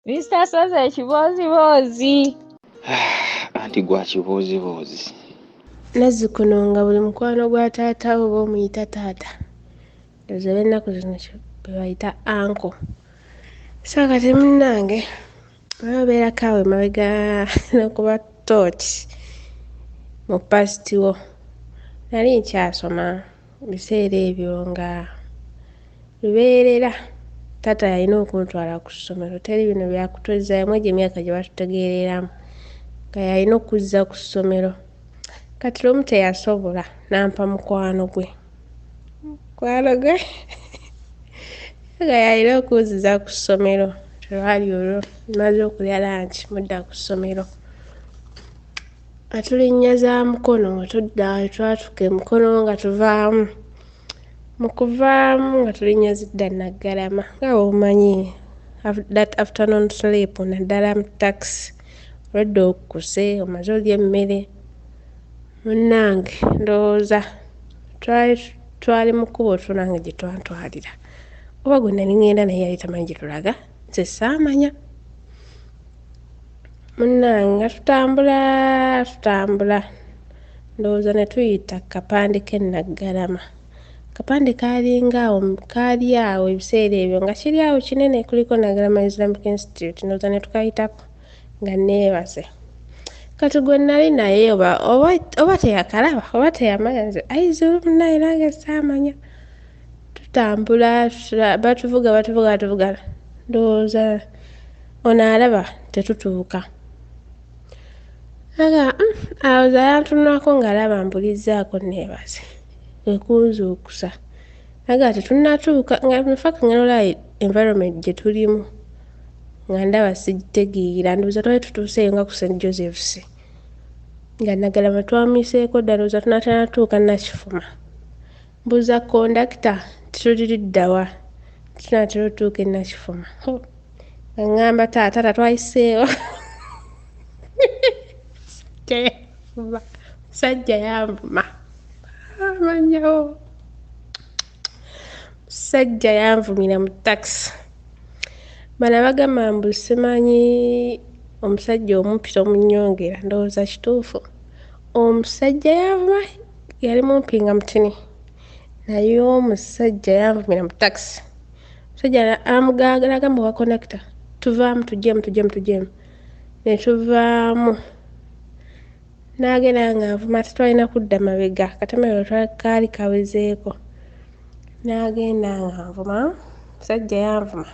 Mr. Soze Ekibooziboozi. Anti gwa kibuuziboozi. Nazzikuno nga buli mukwano gwa taata we b'omuyita taata. Ndowooza b'ennaku zino be bayita anko. So kati munnange babeerako awo emabega n'okuba tooki mu pasitiwo. Nali nkyasoma biseera ebyo nga lubeerera taata yalina okuntwala ku ssomero. Teri bino byakutozaamu egyo emyaka gye batutegeereramu. Nga yalina okuzza ku ssomero. Kati lumu teyasobola n'ampa mukwano gwe. Mukwano gwe nga yalina okunziza ku ssomero. Lwali olwo maze okulya lanci mudda ku ssomero. Nga tulinnya za mukono nga tudda twatuuka emukono nga tuvaamu. Mu kuvaamu nga tulinnya zidda Naggalama. Nga bw'omanyi that afternoon sleep naddala mu takisi. Olwedda okukkuse omaze olya emmere. Munnange ndowooza twali mu kkubo tunange gye twantwalira. Oba gwe nali ŋŋenda naye yali tamanyi gye tulaga, nze saamanya. Munnange nga tutambula. Ndowooza ne tuyita kapande k'e Naggalama. Kapande kaali awo ebiseera ebyo nga kiri awo kinene kuliko Naggalama Islamic Institute. Ndowooza ne tukayitako nga neebase. Kati gwe nali naye oba teyakalaba oba teyamanya nze ayizulu munnaye nange saamanya. Tutambula batuvuga. Ndowooza ono alaba tetutuuka. Awo yantunulako ng'alaba mbulizzaako neebase. Kwe kunzuukusa. Naga tetunnatuuka nga nfaka ngenda olaba environment gye tulimu. Nga ndaba sigitegeera ndowooza twali tutuuseeyo nga ku St. Joseph's. Nga Naggalama twamuyiseeko dda ndowooza tunaatannatuuka Nakifuma. Mbuuza kondakita tetulidda wa tunaatera otuuka e Nakifuma. Nga ŋŋamba taata twayiseewo. Musajja yanvuma. Amanyawo. Musajja yanvumira mu takisi. Bano bagamba mbu simanyi omusajja omumpita omunnyongera ndowooza kituufu. Omusajja yanvuma yali mumpi nga mutini. Naye omusajja yanvumira mu takisi. Omusajja n'agamba owa kondakita tuvaamu tugyemu. Ne tuvaamu. N'agenda ng'anvuma ate twalina kudda mabega. Akatemero kaali kawezeeko. N'agenda ng'anvuma. Omusajja yanvuma.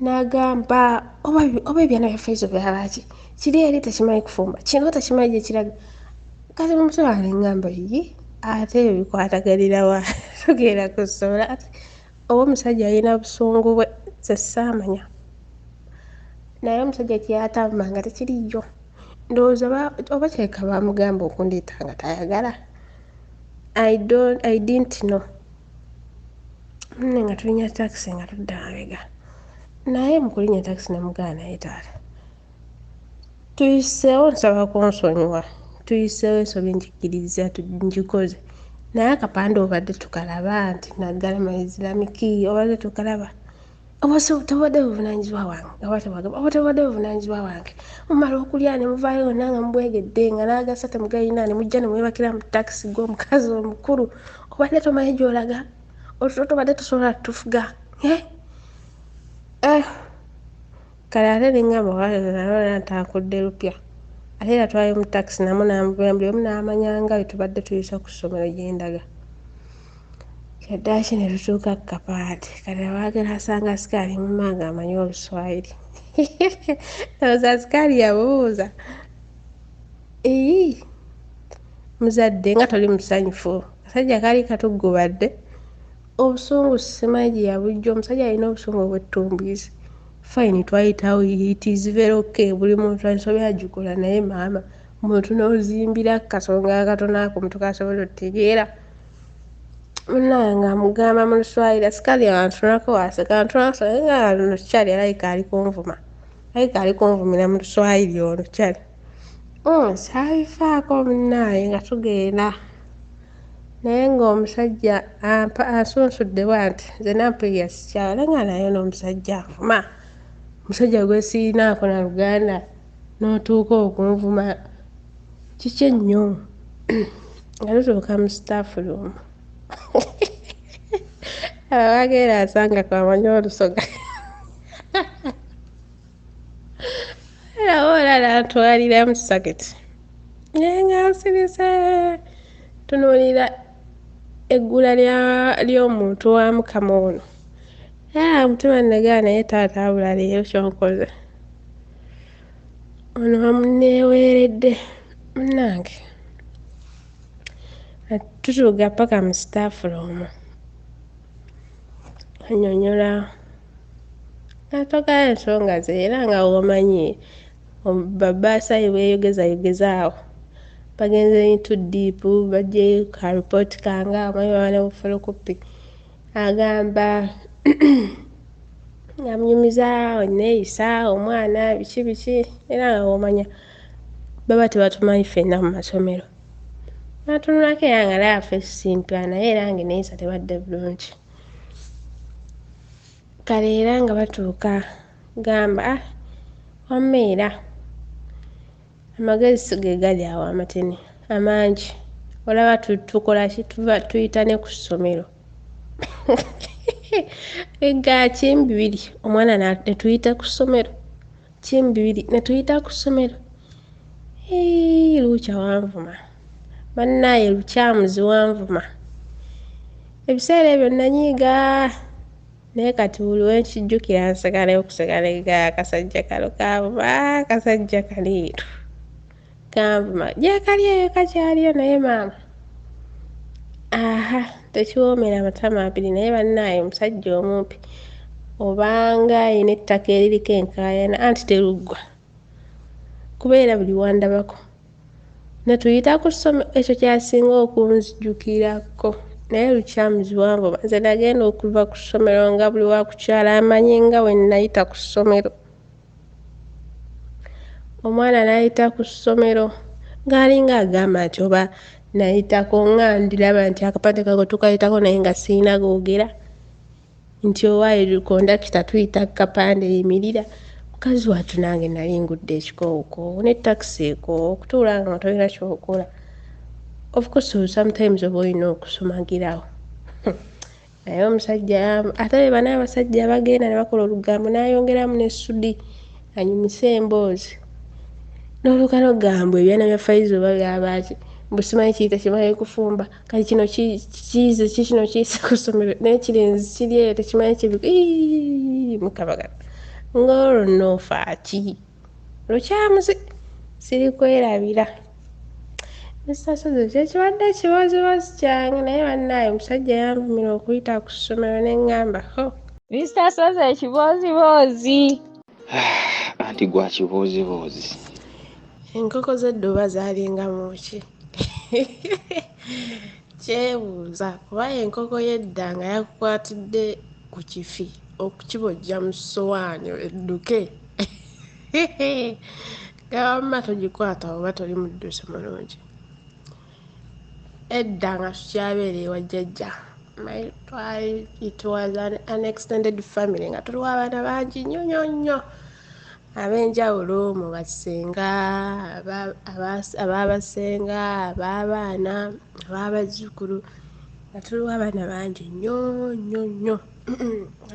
N'agamba oba ebyana byaffe byabaki kiri eri tekimanyi kufumba kino tekimanyi gye kiraga. Kati musobola ne ŋŋamba ate ebyo bikwataganira wa tugenda ku ssomero ate oba omusajja alina busungu bwe nze saamanya. Naye omusajja kyeyatamba nga tekiriyo. Ndowooza oba kireka baamugamba okundeeta nga tayagala. I didn't know. Munne nga tulinnya takisi nga tudda mabega. Naye mu kulinnya takisi ne mugaana naye taata. Tuyiseewo nsaba kunsonyiwa. Tuyiseewo ensobi njigiriza ngikoze. Naye akapande obadde tukalaba nti Naggalama Islamic obadde tukalaba. Oba tobadde buvunaanyizibwa wange. Oba tobadde buvunaanyizibwa wange. Mumala okulya ne muvaayo wonna nga mubwegedde nga n'agasa temugayina ne mujja ne mwebakira mu takisi gw'omukazi omukulu. Obadde tomanyi gy'olaga. Tobadde tosobola tufuga. Kale ate ne ŋŋamba wala ntankudde lupya. Ate era twali mu takisi namu n'amuvira buli omu n'amanya nga bwe tubadde tuyisa ku ssomero gye ndaga. Kyaddaaki ne tutuuka ku kapande. Kati abaagala asanga asikaali mumma ng'amanyi Oluswayiri. Ndowooza asikaali yabuuza. Muzadde nga toli musanyufu. Kasajja kaali katuggubadde. Obusungu simanyi gye yabujja. Omusajja alina obusungu obw'ettumbiizi. Fine twayitawo it is very okay. Buli muntu asobya agikola naye maama muntu n'ozimbira kasonga akatono ako muntu kasobola otegeera. Munnange ng'amugamba mu Luswayiri asikaali antunulako waseka nga luno Charlie alabika ali kunvuma. Alabika ali kunvumira mu Luswayiri ono Charlie. Saabifaako munnange nga tugenda. naye ng'omusajja asunsudde bw'ati nze nampulira sikyawa era nga nayo n'omusajja anvuma omusajja gwe siinaako na luganda n'otuuka okunvuma kiki ennyo nga tutuuka mu staafu luumu abagenda asanga kwamanya olusoga era ola n'atwalira mu saketi naye nga nsirise tunuulira eggula ly'omuntu wa mukama ono mutima nnegaa naye taata abula leero kyonkoze ono wamunneeweeredde munnange tutuuga paka mu staafu luumu annyonnyola natogala ensonga ze era nga womanyi babaasaayi beeyogezayogezaawo bagenze into deep bajjeyo ka report kange amanyi baba ne bufulukupi agamba amunyumiza onneeyisa omwana biki era nga womanya baba tebatumanyi ffenna mu masomero natunulako era nga laafe simpya naye era nga enneeyisa tebadde bulungi kale era nga batuuka gamba wammeera amagezi ge gali awo amatene amangi olaba tukolaki tuyita ne ku ssomero ega kimbibiri omwana netuyita ku ssomero kimbibiri netuyita ku ssomero luukya wanvuma bannaaye lukyamuzi wanvuma ebiseera ebyo nanyiiga naye kati buli wenkijjukira nsekanayo okusekanaga akasajja kalo kanvuma akasajja kaliiru kanvuma gyekali eyo kakyaliyo naye maama tekiwoomera amatama abiri naye bannaaye omusajja omumpi obanga ayina ettaka eririko enkaayana anti teruggwa kubeera buli wandabako netuyita ku ssomero ekyo kyasinga okunzijukirako naye lukyamuzi wanvuma nze nagenda okuva ku ssomero nga buli wakukyala amanyi nga bwe nayita ku ssomero omwana nayita ku ssomero ng'alinga agamba nti oba nayitako nga ndiraba nti akapande kako tukayitako naye nga sirina googera nti owaayo kondakita tuyita kapande yimirira mukazi wattu nange nali ngudde ekikoowukoowu ne takisi ekoowa okutuula nga tolina kyokola of course sometimes oba olina okusumagirawo naye omusajja ate be bana abasajja abagenda ne bakola olugambo n'ayongeramu n'essudi anyumise emboozi n'oluka n'ogamba ebyana bya faizo oba byabaaki busimanyi kiyita kimanyi kufumba kati kino kiize kikino kiyise ku ssomero naye kirenzi kiri eyo tekimanyi mukabagana ng'olwo noofaaki lukyamuzi siri kwerabira nesasoze kyekibadde ekibozibozi kyange naye bannaaye omusajja yanvumira okuyita ku ssomero ne ŋŋamba Mr. Soze ekibooziboozi anti gwa kibooziboozi enkoko z'edduba zaalinga mu ki kyebuuza kuba enkoko y'edda nga yakukwatidde ku kifi okukibojja mu ssowaani edduke gawamma togikwata oba toli muddusi mulungi edda nga tukyabeera ewa jjajja it was an extended family nga tuliwo abaana bangi nnyo ab'enjawulo mu basenga abaabasenga ab'abaana ab'abazzukulu nga tuliwo abaana bangi nnyo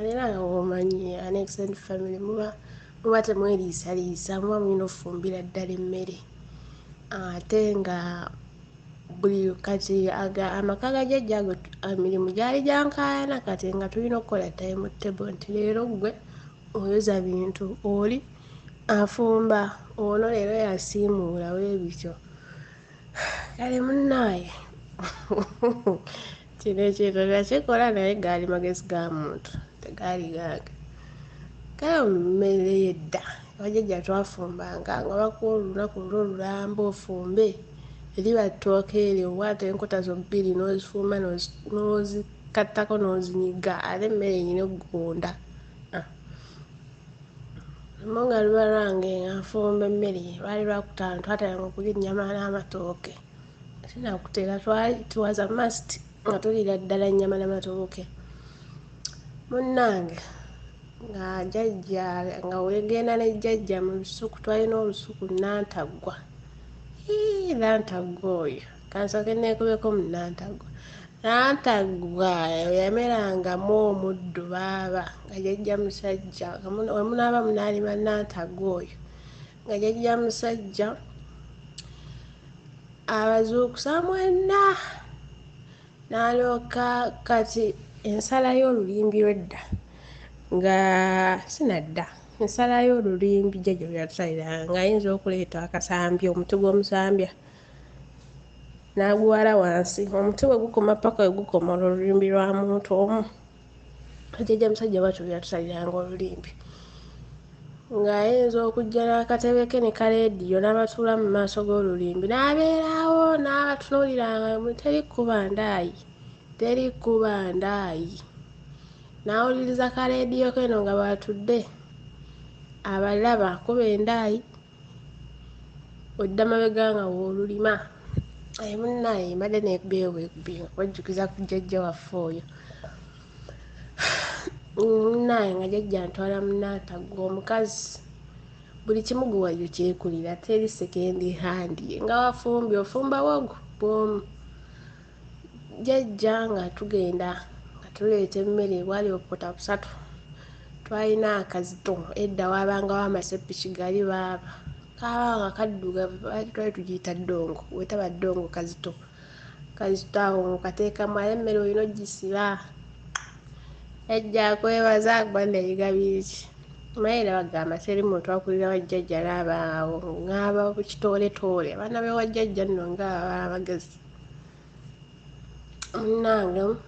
era nga womanyi an extended family muba temweriisaliisa muba mulina okufumbira ddala emmere ate nga buli kati amaka ga jjajja ago emirimu gyali gyankaayana kati nga tulina okukola time table nti leero gwe oyoza bintu oli afumba ono leero yasiimuulawo ebityo kale munnaaye kino ekintu nakikola naye gaali magezi ga muntu tegaali gange kale mmere yedda abajjajja twafumbanga nga bakuwa olunaku lw'olulambo ofumbe eriba ttooke eryo waata enkota zo bbiri n'ozifumba n'ozikattako n'ozinyiga ate emmere erina okugonda mo nga luba lwange nga nfumba emmere lwali lwakutaano twatalanga okulya ennyama n'amatooke sinakuteera tuwaza mast nga tulira ddala nnyama n'amatooke. Munnange nga jjajja nga wegenda ne jjajja mu lusuku, twalina olusuku nantaggwa. Nantaggwa oyo kansooke neekubeko mu nantaggwa. Nantaggwa yamerangamu omuddo baaba nga jjajja musajja we munaaba munaalima nantaggwa oyo nga jjajja musajja abazuukusa mwenna. N'alyoka kati ensala y'olulimbi lw'edda nga sinadda ensala y'olulimbi jjajja bwe yatusalira ng'ayinza okuleeta akasambya, omuti gw'omusambya n'aguwala wansi, omuti bwe gukoma paka we gukoma olulimbi lwa muntu omu. Jjajja musajja bw'atyo bwe yatusaliranga olulimbi, ng'ayinza okujja n'akatebe ke ne kaleediyo n'abatuula mu maaso g'olulimbi n'abeerawo n'abatunuulira nga teri kkuba ndaayi, teri kkuba ndaayi. N'awuliriza kaleediyo ke no nga bw'atudde abalaba kuba endaayi odda mabega nga w'olulima. Munnaaye mbadde neebeewebbi wejjukiza ku jjajja waffe oyo. Munnaaye nga jjajja ntwala mu nantaggwa omukazi buli kimu guwajjo kyekulira, teri sekendi handi nga wafumbye ofumba wogo bw'omu. Jjajja nga tugenda nga tuleeta emmere bwali obukota busatu, twalina akazito edda waabangawo amaseppiki gali baaba kaabanga kaddugavu, twali tugiyita ddongo, wetaba ddongo kazito. Kazito awo mukateekamu ate emmere olina ogisiba. Jjajja akwebaza gwa nneeyigabiriki. Naye era bagamba teri muntu akulira wa jjajja n'abaawo ng'aba bukitooletoole. Abaana b'ewa jjajja nno ng'ababa abagezi. Munnange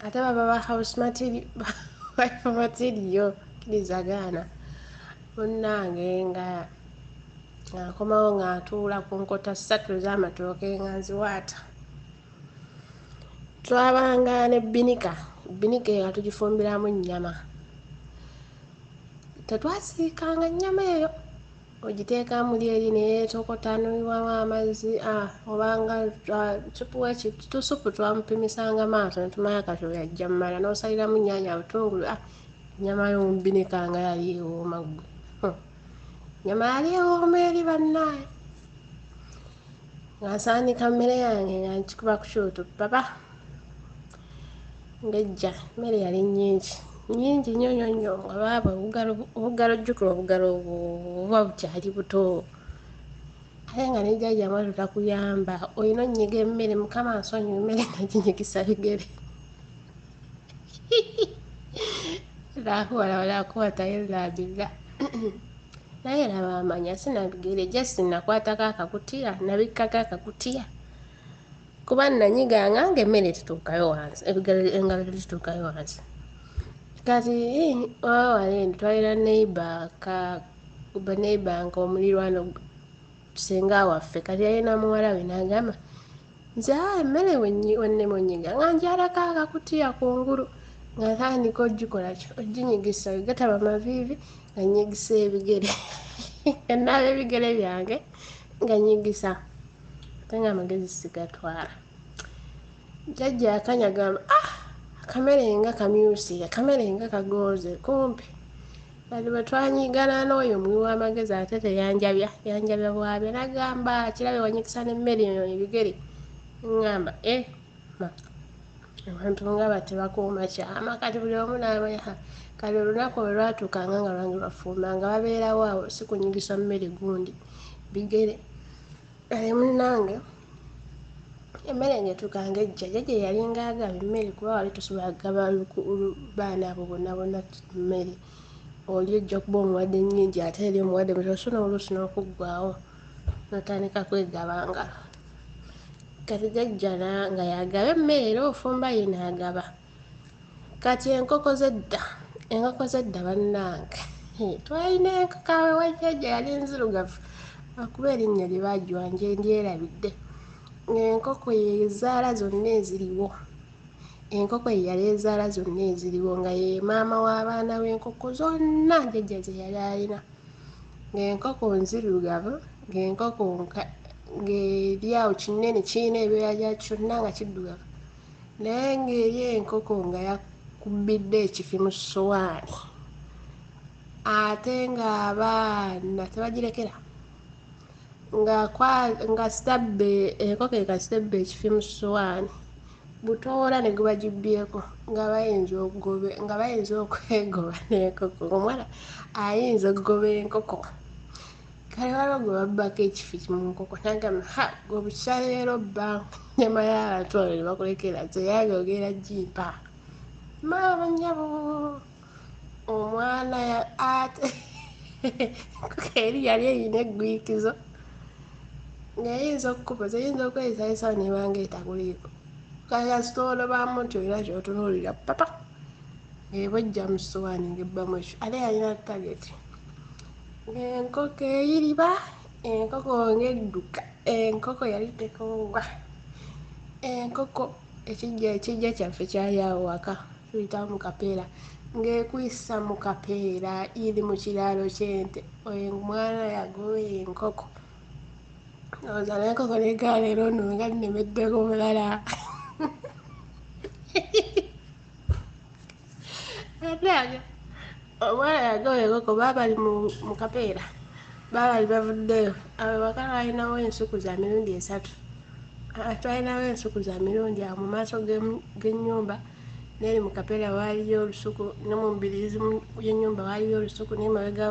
ate baba ba house material kirizagaana. Munnange nga nkomawo ng'atuula ku nkota 3 ez'amatooke nga nziwaata. Twabanga ne bbinika eyo nga tugifumbiramu nnyama. Tetwasiikanga nnyama eyo, ogiteekamu lyeri neyeetokota n'oyiwamu amazzi obanga tusupu twamupimisanga maaso ne tumanya kati oyo ajja mmala n'osaliramu nnyaanya butungulu. Nnyama y'omubbinika nga yali ewooma ggwe. Nnyama yali ewooma eri bannaaye. Nga nsaanika mmere yange nga nkikuba ku kyoto papa ng'ejja. Emmere yali nnyingi nnyo nga baaba obugalo jjukira obugalo buba bukyali buto. Ate nga ne jjajja mwattu takuyamba, olina onnyiga emmere, Mukama nsonyiwe emmere naginyigisa bigere. Laakuwa tayella billah. Naye laba amanya sinabigere just nakwatako akakutiya nabikkako akakutiya kuba nanyiganga ng'emmere tetuukayo wansi, engalo tezituukayo wansi. Kati wali twalina neighbour nga omulirwano senga waffe, kati yalina muwala we n'agamba nze emmere wennema onnyiga nga ngyalako akakutiya kungulu nga ntandika ogikolaki oginyigisa gataba maviivi nga nnyigisa ebigere nga naaba ebigere byange nga nnyigisa ate nga amagezi sigatwala. Jjajja akanyaga akamere nga kamyusi, akamere nga kagooze kumpi. Kati bwe twanyigana n'oyo muwi w'amagezi ate teyanjabya, yanjabya bwabyo n'agamba kirabe wanyigisa n'emmere ebigere. Ngamba abantu nga batebakuuma kyama kati buli omu n'amanya. Kati olunaku bwe lwatuukanga nga lwange lwafumba nga babeerawo awo si kunyigisa mmere gundi bigere. Munnange emmere ng'etuukanga ejja, jjajja yalinga agaba emmere kuba wali tusobola agaba baana abo bonna mmere. Oli ojja kuba omuwadde nnyingi ate eri omuwadde mutono so n'oluusi n'okuggwaawo n'otandika kwegabanga. Kati jjajja nga y'agaba emmere era ofumba ye n'agaba. Kati enkoko z'edda bannange twalina enkoko awo ewa jjajja yali nzirugavu akuba erinnya lye baagiwa ndyerabidde. Ng'enkoko ezaala zonna eziriwo, enkoko eyali ezaala zonna eziriwo nga ye maama w'abaana b'enkoko zonna jjajja ze yali alina. Ng'enkoko nzirugavu, ng'enkoko ng'eri awo kinene kirina ebyoya kyonna nga kiddugavu naye ng'eri enkoko nga yakubbidde ekifi mu ssowaani ate ng'abaana tebagirekera nga sitabbe enkoko ekasitebbe ekifi mu ssowaani butoola ne gubagibbyeko nga bayinza okwegoba n'enkoko omwana ayinza okugoba enkoko kale waliwo gwe babbako ekifi mu nkoko nagamba gwe bukyaleero bba nyama y'abantu abo ne bakulekera teyange ogenda gimpa maama nnyabo omwana ate enkoko eri yali erina eggwiikizo ng'eyinza okkuba teyinza okweyisaayisawo nebanga etakuliiko kasitoola bamu nti olina kyotunuulira papa ng'ebojja mu ssowaani ng'ebbamu ekyo ate yalina tageti ng'enkoko eyiriba enkoko ng'edduka enkoko yali tekoowa enkoko ekijja kyaffe kyali awo waka tuyita mu kapeera ng'ekwisa mu kapeera iri mu kiraalo ky'ente oyo omwana yagoba enkoko ndowooza n'enkoko n'egaaleero nno nga nnemeddeko bulala ate omwana yagoba enkoko baabali mu kapeera baabali bavuddeyo abo waka balinawo ensuku za mirundi 3 twalinawo ensuku za mirundi awo mu maaso g'ennyumba n'eri mu kapeera waaliyo olusuku ne mu mbiriizi y'ennyumba waaliyo olusuku n'emabega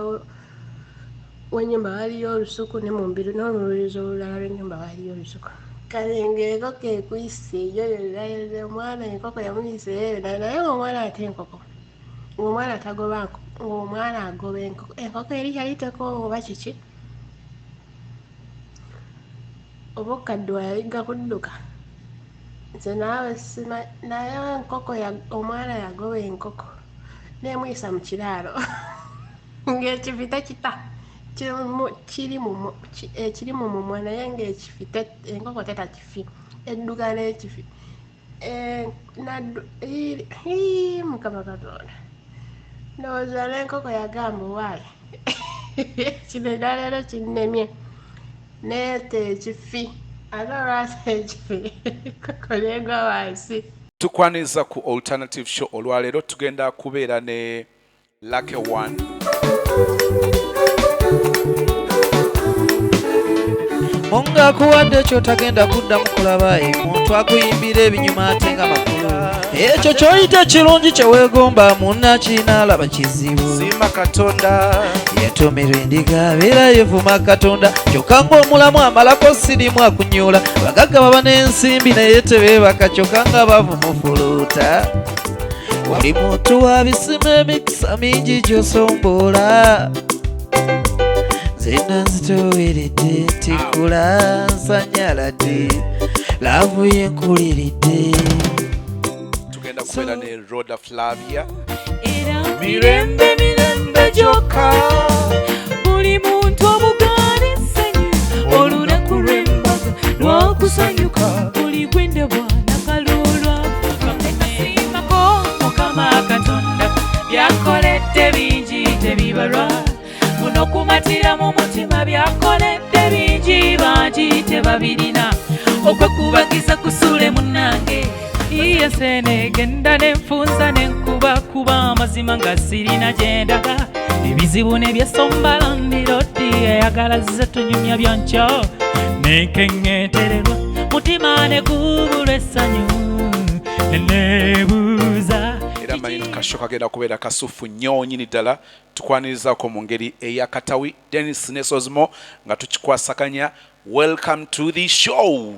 w'ennyumba waaliyo olusuku n'omululizo olulala lw'ennyumba waaliyo olusuku kale ng'enkoko ekwise eyo yonna omwana enkoko yamuyisa eyo naye ng'omwana ate enkoko ng'omwana tagoba ng'omwana agoba enkoko eri yali tekoowa oba kiki oba okadduwa yaligga kudduka nze naawe naye enkoko omwana yagoba enkoko n'emuyisa mu kiraalo ng'ekifi tekita kiri mu mumwa naye ng'ekifi enkoko tetakifi edduka n'ekifi mukama katonda ndowooza n'enkoko yagamba owaayi kino eddaleero kinnemye neete ekifi ate olwasa ekifi enkoko n'egwa wansi. Tukwaniza ku alternative show olwaleero tugenda kubeera ne Lucky One. Munga akuwadde ky'otagenda kuddamu kulaba omuntu akuyimbira ebinyuma ate nga makulu ekyo ky'oyita kirungi kye weegomba munnakina alaba kizibu Sima Katonda yentomerwa endiga abeera yevuma Katonda kyokka ng'omulamu amalako sirimu akunyoola bagagga baba n'ensimbi naye tebeebaka kyokka nga bavumufuluuta buli muntu wabisima emikisa mingi gy'osomboola zena nzitoweredde tikula nsanyaladde laavu yenkuliridde tugenda kubeera ne Rhoda Flavia mirembe gyokka buli muntu obugaana essanyu olunaku lw'embaga lw'okusanyuka buli gwendabwa nakalulwa akasiimako mukama katonda byakoledde bingi tebibalwa muno kumatira mu mutima byakoledde bingi bangi tebabirina okwekubagiza kusule munnange iye senegenda nenfunza nenkubakuba amazima nga sirina gyendaga ebizibu nebyesombala ndirodi eyagala zize tunyumya byankyo nenkeŋŋetererwa mutima negubulwa essanyu nenebuuza era manyi nti kasho kagenda kubeera kasufu nnyo nnyini ddala tukwanirizaako mu ngeri eyakatawi Dennis ne Sozimo nga tukikwasakanya. Welcome to the show.